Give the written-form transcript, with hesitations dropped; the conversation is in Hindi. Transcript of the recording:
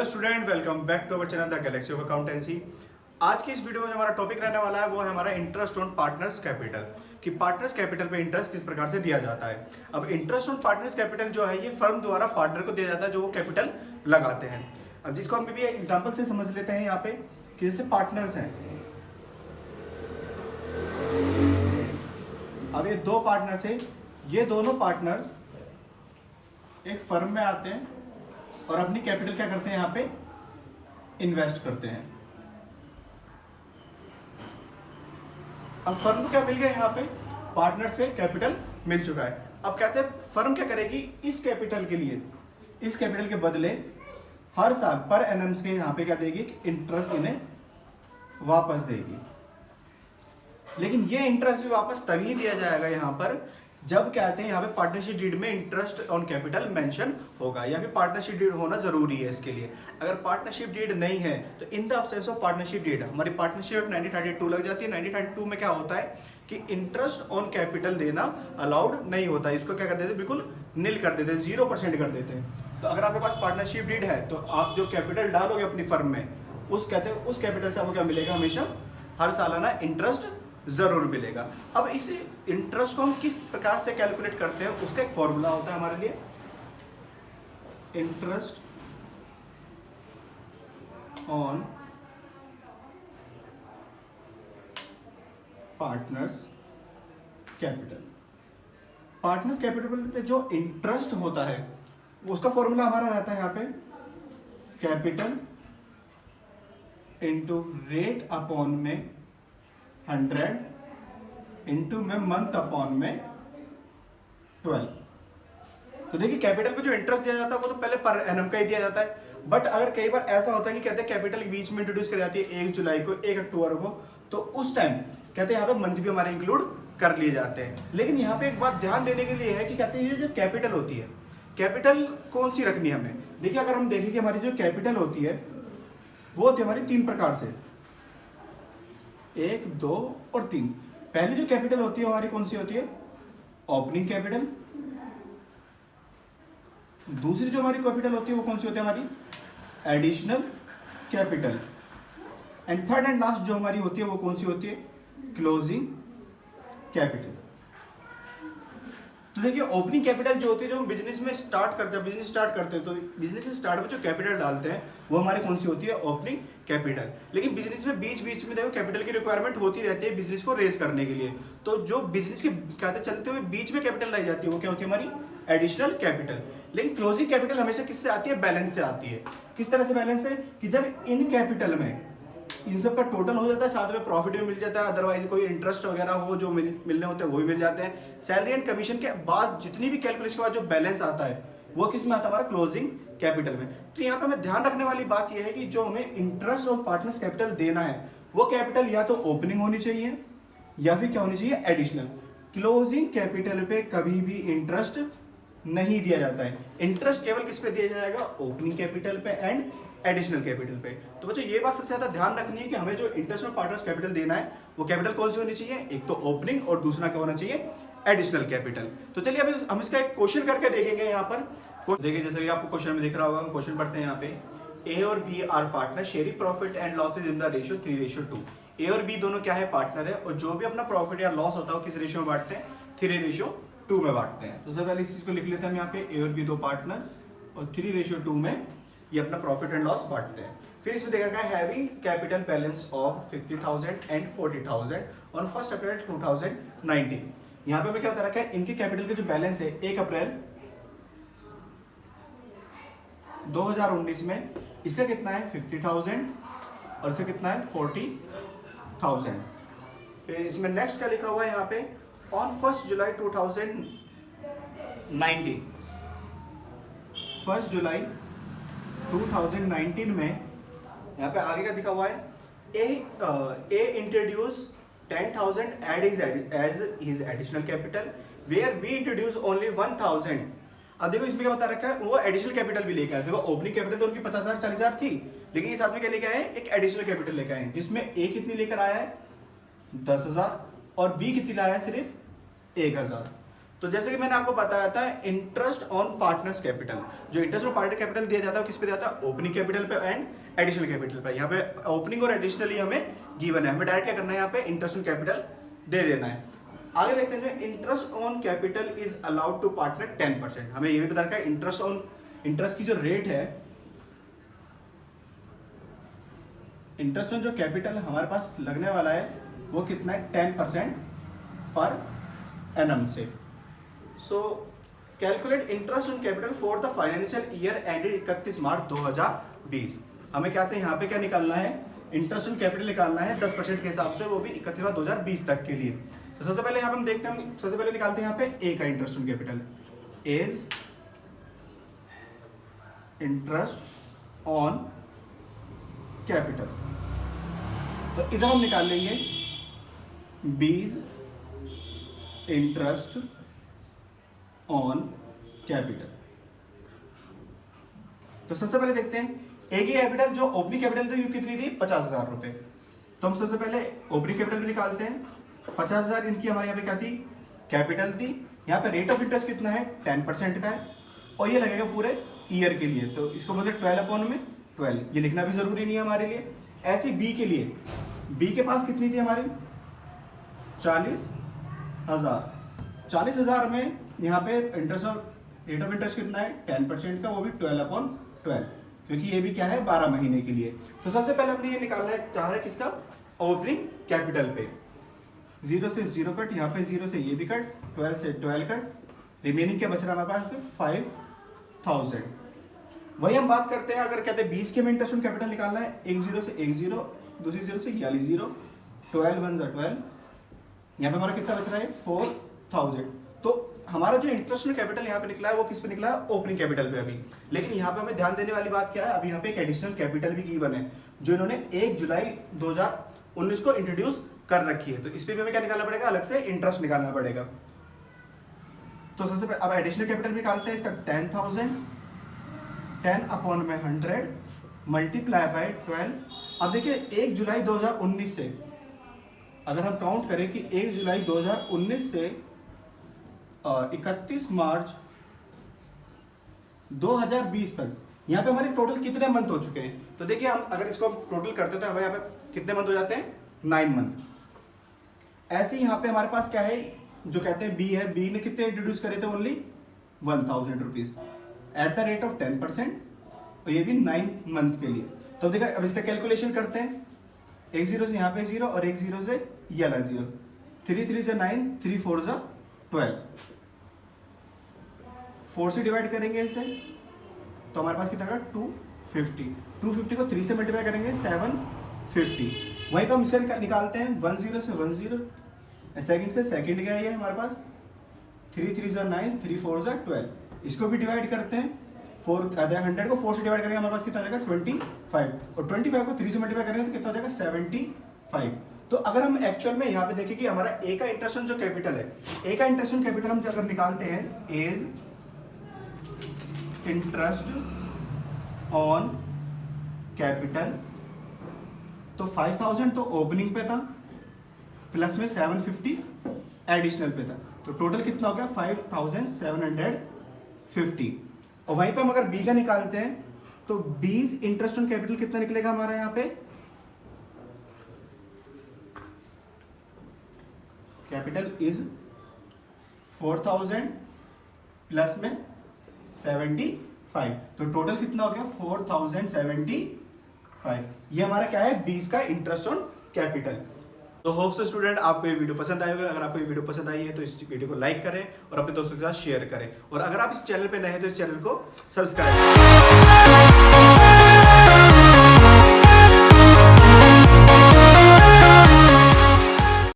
Hello student, welcome back to our channel the galaxy of accountancy. आज की इस वीडियो में जो हमारा टॉपिक रहने वाला है वो है हमारा इंटरेस्ट ऑन पार्टनर्स कैपिटल, कि पार्टनर्स कैपिटल पे इंटरेस्ट किस प्रकार से दिया जाता है। अब इंटरेस्ट ऑन पार्टनर्स कैपिटल जो है ये फर्म द्वारा पार्टनर को दिया जाता है जो वो कैपिटल लगाते हैं। अब जिसको हम भी एक एग्जाम्पल से समझ लेते हैं यहाँ पे कि जैसे पार्टनर्स हैं। अब ये दो पार्टनर्स है, ये दोनों पार्टनर्स एक फर्म में आते हैं और अपनी कैपिटल क्या करते हैं, यहाँ पे इन्वेस्ट करते हैं। अब फर्म को क्या मिल गया, यहाँ पे पार्टनर से कैपिटल मिल चुका है। अब कहते हैं फर्म क्या करेगी, इस कैपिटल के लिए, इस कैपिटल के बदले हर साल पर एनम के यहाँ पे क्या देगी, इंटरेस्ट इन्हें वापस देगी। लेकिन ये इंटरेस्ट भी वापस तभी दिया जाएगा यहाँ पर जब कहते हैं यहाँ पे पार्टनरशिप डीड में इंटरेस्ट ऑन कैपिटल मेंशन होगा, या फिर पार्टनरशिप डीड होना जरूरी है इसके लिए। अगर पार्टनरशिप डीड नहीं है तो in the absence of partnership deed हमारी पार्टनरशिप 1932 लग जाती है। 1932 में क्या होता है कि इंटरेस्ट ऑन कैपिटल देना अलाउड नहीं होता है, इसको क्या कर देते हैं, बिल्कुल नील कर देते हैं, 0% कर देते हैं। तो अगर आपके पास पार्टनरशिप डीड है तो आप जो कैपिटल डालोगे अपनी फर्म में उस कैपिटल से आपको क्या मिलेगा, हमेशा हर सालाना इंटरेस्ट जरूर मिलेगा। अब इस इंटरेस्ट को हम किस प्रकार से कैलकुलेट करते हैं, उसका एक फॉर्मूला होता है हमारे लिए, interest on partners capital. Partners capital पे जो इंटरेस्ट होता है उसका फॉर्मूला हमारा रहता है यहाँ पे कैपिटल इंटू रेट अपॉन में 100 इंटू में मंथ अपॉन में 12। तो देखिए कैपिटल पे जो इंटरेस्ट दिया जाता है वो तो पहले पर एनम का ही दिया जाता है। बट अगर कई बार ऐसा होता है कि कहते हैं कैपिटल बीच में इंट्रोड्यूस कर जाती है 1 जुलाई को 1 अक्टूबर को, तो उस टाइम कहते हैं यहाँ पे मंथ भी हमारे इंक्लूड कर लिए जाते हैं। लेकिन यहाँ पे एक बात ध्यान देने के लिए है कि कहते हैं ये जो कैपिटल होती है, कैपिटल कौन सी रखनी है हमें। देखिए अगर हम देखें कि हमारी जो कैपिटल होती है वो होती है हमारी 3 प्रकार से, 1, 2 और 3। पहली जो कैपिटल होती है हमारी कौन सी होती है, ओपनिंग कैपिटल। दूसरी जो हमारी कैपिटल होती है वो कौन सी होती है, हमारी additional capital. And third and last जो हमारी होती है वो कौन सी होती है, क्लोजिंग कैपिटल। तो देखिए ओपनिंग कैपिटल जो होती है, जो हम बिजनेस में स्टार्ट करते हैं, बिजनेस स्टार्ट करते हैं तो बिजनेस में स्टार्ट में जो कैपिटल डालते हैं वो हमारे कौन सी होती है, ओपनिंग कैपिटल। लेकिन बिजनेस में बीच बीच में देखो कैपिटल की रिक्वायरमेंट होती रहती है बिजनेस को रेज करने के लिए, तो जो बिजनेस के कहते चलते हुए बीच में कैपिटल लाई जाती है वो क्या होती है, हमारी एडिशनल कैपिटल। लेकिन क्लोजिंग कैपिटल हमेशा किससे आती है, बैलेंस से आती है। किस तरह से बैलेंस है कि जब इन कैपिटल में इन सब का टोटल हो जाता है, साथ में प्रॉफिट भी मिल जाता है, अदरवाइज कोई इंटरेस्ट वगैरह हो जो मिलने होते हैं वो भी मिल जाते हैं। सैलरी एंड कमीशन के बाद जितनी भी कैलकुलेशन के बाद जो बैलेंस आता है वो किस में आता है, हमारा क्लोजिंग कैपिटल में। तो यहाँ पे हमें ध्यान रखने वाली बात यह है कि जो हमें इंटरेस्ट ऑन पार्टनर्स कैपिटल देना है वो कैपिटल या तो ओपनिंग होनी चाहिए या फिर क्या होनी चाहिए, एडिशनल। क्लोजिंग कैपिटल पे कभी भी इंटरेस्ट नहीं दिया जाता है। इंटरेस्ट केवल किस पे दिया जाएगा, ओपनिंग कैपिटल पे एंड एडिशनल कैपिटल पे। तो बच्चों ये बात सबसे ज्यादा ध्यान रखनी है कि हमें जो इंटरेस्ट ऑन पार्टनर्स कैपिटल देना है वो कैपिटल कौन सी होनी चाहिए, एक तो ओपनिंग और दूसरा क्या होना चाहिए, एडिशनल कैपिटल। तो चलिए अभी हम इसका एक क्वेश्चन करके देखेंगे। यहाँ पर देखिए जैसे कि आपको क्वेश्चन में दिख रहा होगा, हम क्वेश्चन पढ़ते हैं यहाँ पे, ए और B are partner sharing profit and losses in the ratio 3:2। A और बी दोनों क्या है, पार्टनर है, और जो भी अपना प्रॉफिट या लॉस होता है वो किस रेशियो में बांटते हैं, 3:2 में बांटते हैं। तो सबसे पहले इस चीज को लिख लेते हैं हम यहाँ पे, ए और बी दो पार्टनर और 3:2 में ये अपना प्रॉफिट एंड लॉस बांटते हैं। फिर इसमें देखा गया having capital balance of 50,000 and 40,000 on 1 अप्रैल 2019। यहाँ पे हमें क्या बता रखा है, इनके कैपिटल का जो बैलेंस है 1 अप्रैल 2019 में इसका कितना है 50,000 और इसका कितना है 40,000। फिर इसमें नेक्स्ट क्या लिखा हुआ है यहाँ पे, ऑन 1 जुलाई 2019, 1 जुलाई 2019 में यहाँ पे आगे का दिखा हुआ है, A introduce 10,000 as his additional capital where we introduce only 1,000। अब देखो इसमें क्या बता रखा है, वो एडिशनल कैपिटल भी लेकर आए। देखो ओपनिंग कैपिटल तो उनकी 50,000 40,000 थी, लेकिन ये साथ में क्या लेकर आए, एक एडिशनल कैपिटल लेकर आए जिसमें ए कितनी लेकर आया है 10,000 और बी कितनी लाया है सिर्फ 1,000। तो जैसे कि मैंने आपको बताया था इंटरेस्ट ऑन पार्टनर्स कैपिटल, जो इंटरेस्ट ऑन पार्टनर कैपिटल दिया जाता है किस पे दिया जाता है, ओपनिंग कैपिटल पे एंड एडिशनल कैपिटल पे। यहाँ पे ओपनिंग और एडिशनली हमें गिवन है, हमें डायरेक्ट क्या करना है, यहाँ पे इंटरेस्ट ऑन कैपिटल दे देना है। आगे देखते हैं interest on capital is allowed to partner 10%। हमें ये भी बता रखा है इंटरेस्ट की जो रेट है, इंटरेस्ट ऑन जो कैपिटल हमारे पास लगने वाला है वो कितना है, 10% पर एनम से। सो calculate interest on capital for the financial year ended 31 मार्च 2020। हमें क्या कहते हैं यहाँ पे क्या निकालना है, इंटरेस्ट ऑन कैपिटल निकालना है 10% के हिसाब से, वो भी 31 मार्च 2020 तक के लिए। तो सबसे पहले यहाँ पे हम देखते हैं, सबसे पहले निकालते हैं यहाँ पे ए का interest on capital, is interest on capital. तो इधर हम निकाल लेंगे बीज इंटरेस्ट ऑन कैपिटल। तो सबसे पहले देखते हैं ए की कैपिटल, जो ओपनिंग कैपिटल थी कितनी थी, 50,000 रुपए। तो हम सबसे पहले ओपनिंग कैपिटल भी निकालते हैं। 50,000 इनकी हमारे यहाँ पे क्या थी, कैपिटल थी। यहाँ पे रेट ऑफ इंटरेस्ट कितना है, 10% का है, और ये लगेगा पूरे ईयर के लिए। तो इसको बोलते 12/12, ये लिखना भी जरूरी नहीं है हमारे लिए। ऐसे बी के लिए, बी के पास कितनी थी हमारी, 40,000। 40,000 में यहाँ पे इंटरेस्ट और रेट ऑफ इंटरेस्ट कितना है, 10% का, वो भी 12/12, क्योंकि ये भी क्या है 12 महीने के लिए। तो सबसे पहले हमने ये निकालना है, चाह रहे किसका, ओपनिंग कैपिटल पे। 0 से 0 कट, यहाँ पे 0 से ये भी कट, 12 से 12 कट, रिमेनिंग क्या बच रहा है हमारे पास, 5,000। वही हम बात करते हैं, अगर कहते हैं 20 के में इंटरेस्ट ऑन कैपिटल निकालना है, एक 0 से एक 0, दूसरी 0 से ये वाली 0, 12 1 12, यहाँ पे हमारा कितना बच रहा है, 4,000। तो हमारा जो इंटरेस्ट ऑन कैपिटल यहाँ पे निकला है वो किस पे निकला है, ओपनिंग कैपिटल पे अभी। लेकिन यहाँ पे हमें ध्यान देने वाली बात क्या है, अभी यहाँ पे एक एडिशनल कैपिटल भी गिवन है, जो इन्होंने 1 जुलाई 2019 को इंट्रोड्यूस कर रखी है। तो इस पे भी हमें क्या निकालना पड़ेगा, अलग से इंटरेस्ट निकालना पड़ेगा। तो सबसे पहले अब एडिशनल कैपिटल निकालते हैं, इसका 10,000, 10/100 मल्टीप्लाई बाय 12। अब देखिए 1 जुलाई 2019 से अगर हम काउंट करें कि 1 जुलाई 2019 से 31 मार्च 2020 तक, यहाँ पे हमारे टोटल कितने मंथ हो चुके हैं। तो देखिए हम अगर इसको हम टोटल करते हैं तो हमें यहाँ पे कितने मंथ हो जाते हैं, 9 मंथ। ऐसे ही यहाँ पे हमारे पास क्या है, जो कहते हैं बी है, बी ने कितने इंट्रोड्यूस करे थे, only 1,000 rupees at the rate of 10%, और ये भी 9 मंथ के लिए। तो देखा, अब इसका कैलकुलेशन करते हैं, एक 0 से यहाँ पे 0 और एक 0 से ये वाला 0, 3 3 से 9, 3 4 से 12, 4 से डिवाइड करेंगे इसे तो हमारे पास कितना होगा, 250। 250 को 3 से मल्टीप्लाई करेंगे 750। वहीं पर हम इसका निकालते हैं 10 से 10, सेकंड से सेकंड गया ये हमारे पास, 3 3 से 9, 3 4 से 12। इसको भी डिवाइड करते हैं, 100 को 4 से डिवाइड करेंगे हमारे पास कितना आ जाएगा, 25, और 25 को 3 से मल्टीप्लाई करेंगे तो कितना हो जाएगा, 75। तो अगर हम एक्चुअल में यहाँ पे देखें कि हमारा ए का इंटरेस्ट ऑन जो कैपिटल है, ए का इंटरेस्ट ऑन कैपिटल हम अगर निकालते हैं, इज इंटरेस्ट ऑन कैपिटल, तो 5,000 तो ओपनिंग पे था, प्लस में 750 एडिशनल पे था, तो टोटल कितना हो गया, 5,750। और वहीं पे हम अगर बी का निकालते हैं तो बीज इंटरेस्ट ऑन कैपिटल कितना निकलेगा हमारा, यहाँ पे कैपिटल इज 4,000 प्लस में 75, तो टोटल कितना हो गया, 4,075। ये हमारा क्या है, 20 का इंटरेस्ट ऑन कैपिटल। तो होप सो स्टूडेंट आपको ये वीडियो पसंद आएगा। अगर आपको ये वीडियो पसंद आई है तो इस वीडियो को लाइक करें और अपने दोस्तों के साथ शेयर करें, और अगर आप इस चैनल पे नए हैं तो इस चैनल को सब्सक्राइब करें।